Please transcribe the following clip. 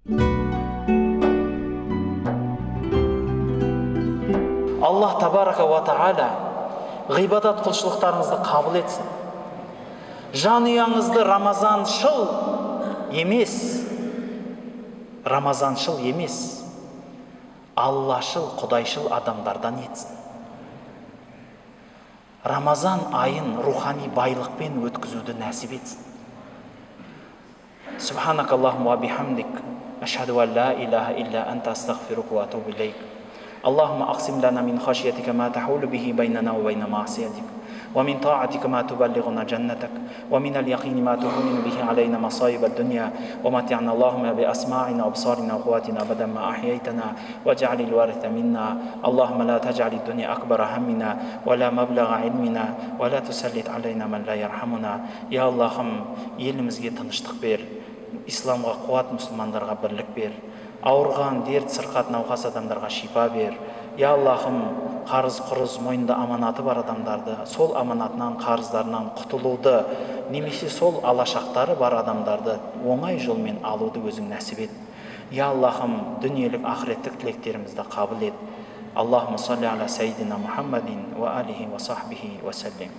Аллах табарака ва тағала ғибадат құлшылықтарыңызды қабыл етсін. Жанұяңызды Рамазаншыл емес, Аллашыл, құдайшыл адамдардан етсін. Рамазан айын рухани байлықпен өткізуді нәсіп етсін. Субханакаллахумма ва бихамдик, ашхаду ан ла илаха илля анта, астағфирука ва атубу илейк. Аллахумма aqsim lana min khashyatika ma tahulu bihi baynana wa bayna ma'siyatik, wa min ta'atika ma tuballighuna jannatak, wa min al-yaqini ma tuhawwinu bihi alayna masa'ib ad-dunya, wa mat'ina Allahumma bi asma'ina wa absarina wa quwwatina abadan ma ahyaytana, waj'al al-waritha minna. Allahumma la taj'al ad-dunya akbara hammina wa la mablagha ilmina wa la tusallit alayna man la yarhamuna. Ya Allah'ım, елімізге тыныштық бер, исламға қуат, мұсылмандарға бірлік бер. Ауырған, дерт, сырқат, науқас адамдарға шипа бер. Я Аллахым, қарыз құрыз мойнында аманаты бар адамдарды, сол аманатынан, қарыздарынан құтылуды, немесе сол алашақтары бар адамдарды оңай жолмен алуды өзің нәсіп ет. Я Аллахым, дүниелік, ақыреттік тілектерімізді қабыл ет. Аллахумма салли аля сайидина Мухаммадин ва алихи ва сахбихи ва саллим.